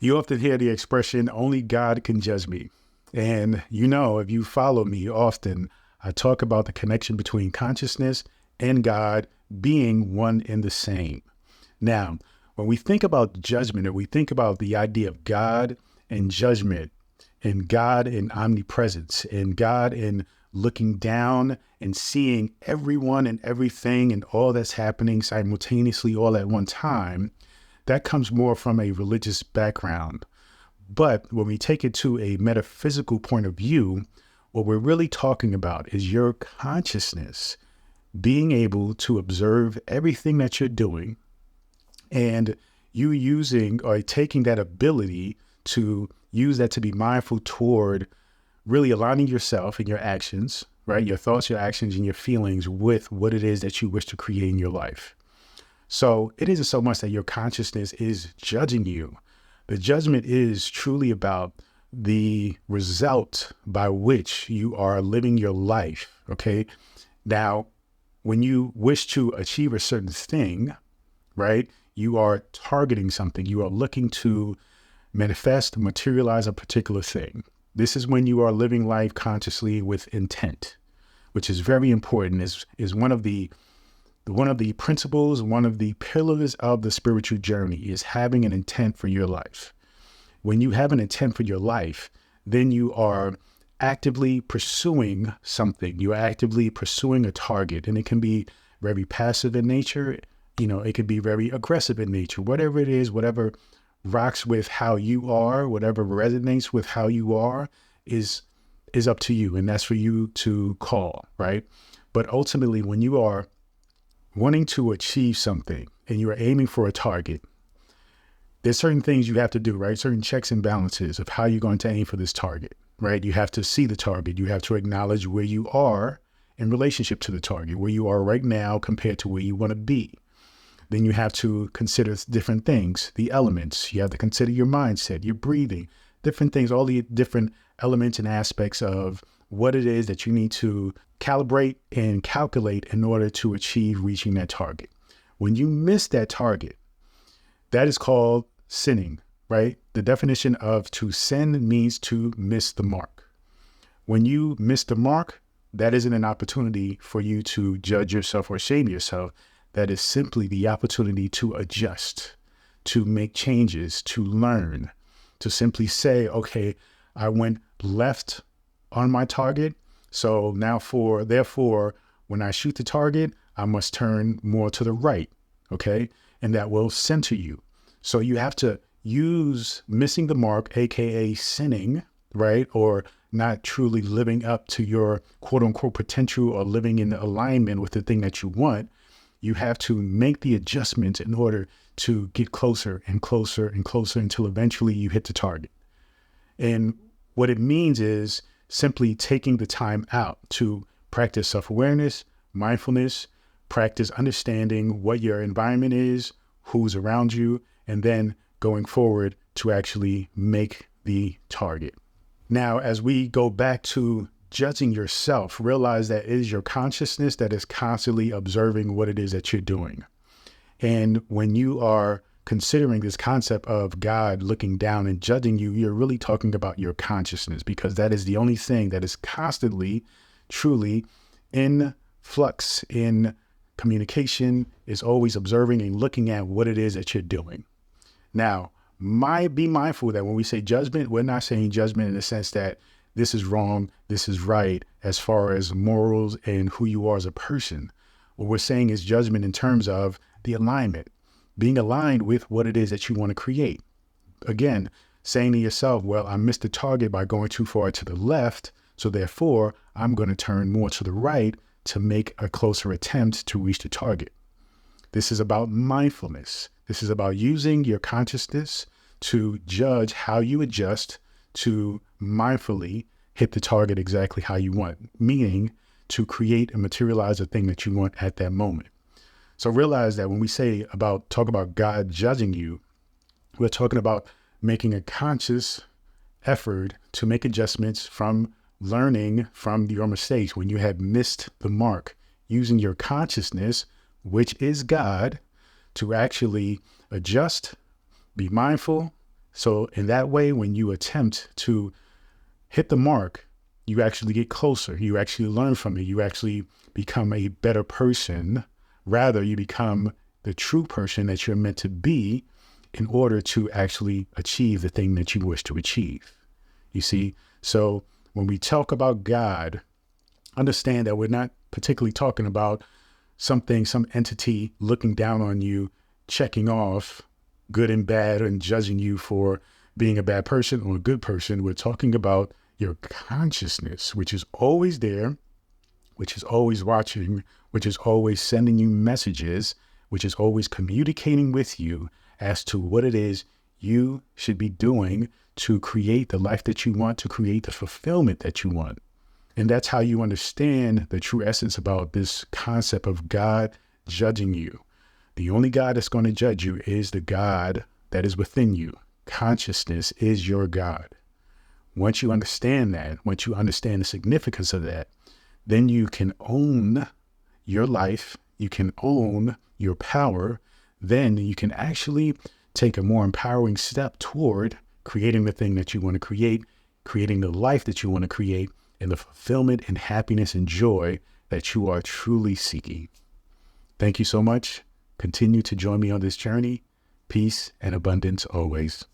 You often hear the expression, only God can judge me. And if you follow me often, I talk about the connection between consciousness and God being one and the same. Now, when we think about judgment, or we think about the idea of God and judgment, and God and omnipresence, and God and looking down and seeing everyone and everything and all that's happening simultaneously all at one time, that comes more from a religious background. But when we take it to a metaphysical point of view, what we're really talking about is your consciousness being able to observe everything that you're doing, and you using or taking that ability to use that to be mindful toward really aligning yourself and your actions, right? Your thoughts, your actions, and your feelings with what it is that you wish to create in your life. So it isn't so much that your consciousness is judging you. The judgment is truly about the result by which you are living your life, okay? Now, when you wish to achieve a certain thing, right, you are targeting something. You are looking to manifest, materialize a particular thing. This is when you are living life consciously with intent, which is very important. Is one of the principles, one of the pillars of the spiritual journey is having an intent for your life. When you have an intent for your life, then you are actively pursuing something. You are actively pursuing a target, and it can be very passive in nature. It could be very aggressive in nature. Whatever it is, whatever rocks with how you are, whatever resonates with how you are is up to you. And that's for you to call, right? But ultimately, when you are wanting to achieve something and you are aiming for a target, there's certain things you have to do, right? Certain checks and balances of how you're going to aim for this target, right? You have to see the target. You have to acknowledge where you are in relationship to the target, where you are right now compared to where you want to be. Then you have to consider different things, the elements. You have to consider your mindset, your breathing, different things, all the different elements and aspects of what it is that you need to calibrate and calculate in order to achieve reaching that target. When you miss that target, that is called sinning, right? The definition of to sin means to miss the mark. When you miss the mark, that isn't an opportunity for you to judge yourself or shame yourself. That is simply the opportunity to adjust, to make changes, to learn, to simply say, okay, I went left on my target. So now therefore, when I shoot the target, I must turn more to the right. Okay. And that will center you. So you have to use missing the mark, AKA sinning, right? Or not truly living up to your quote unquote potential or living in alignment with the thing that you want. You have to make the adjustments in order to get closer and closer and closer until eventually you hit the target. And what it means is simply taking the time out to practice self-awareness, mindfulness, practice understanding what your environment is, who's around you, and then going forward to actually make the target. Now, as we go back to judging yourself, realize that it is your consciousness that is constantly observing what it is that you're doing. And when you are considering this concept of God looking down and judging you, you're really talking about your consciousness, because that is the only thing that is constantly, truly in flux, in communication, is always observing and looking at what it is that you're doing. Now, be mindful that when we say judgment, we're not saying judgment in the sense that this is wrong, this is right, as far as morals and who you are as a person. What we're saying is judgment in terms of the alignment, being aligned with what it is that you want to create. Again, saying to yourself, well, I missed the target by going too far to the left, so therefore I'm going to turn more to the right to make a closer attempt to reach the target. This is about mindfulness. This is about using your consciousness to judge how you adjust to mindfully hit the target exactly how you want, meaning to create and materialize the thing that you want at that moment. So realize that when we talk about God judging you, we're talking about making a conscious effort to make adjustments from learning from your mistakes when you have missed the mark, using your consciousness, which is God, to actually adjust, be mindful, So in that way, when you attempt to hit the mark, you actually get closer. You actually learn from it. You actually become a better person. Rather, you become the true person that you're meant to be in order to actually achieve the thing that you wish to achieve. You see? So when we talk about God, understand that we're not particularly talking about something, some entity looking down on you, checking off good and bad and judging you for being a bad person or a good person. We're talking about your consciousness, which is always there, which is always watching, which is always sending you messages, which is always communicating with you as to what it is you should be doing to create the life that you want, to create the fulfillment that you want. And that's how you understand the true essence about this concept of God judging you. The only God that's going to judge you is the God that is within you. Consciousness is your God. Once you understand that, once you understand the significance of that, then you can own your life, you can own your power, then you can actually take a more empowering step toward creating the thing that you want to create, creating the life that you want to create, and the fulfillment and happiness and joy that you are truly seeking. Thank you so much. Continue to join me on this journey. Peace and abundance always.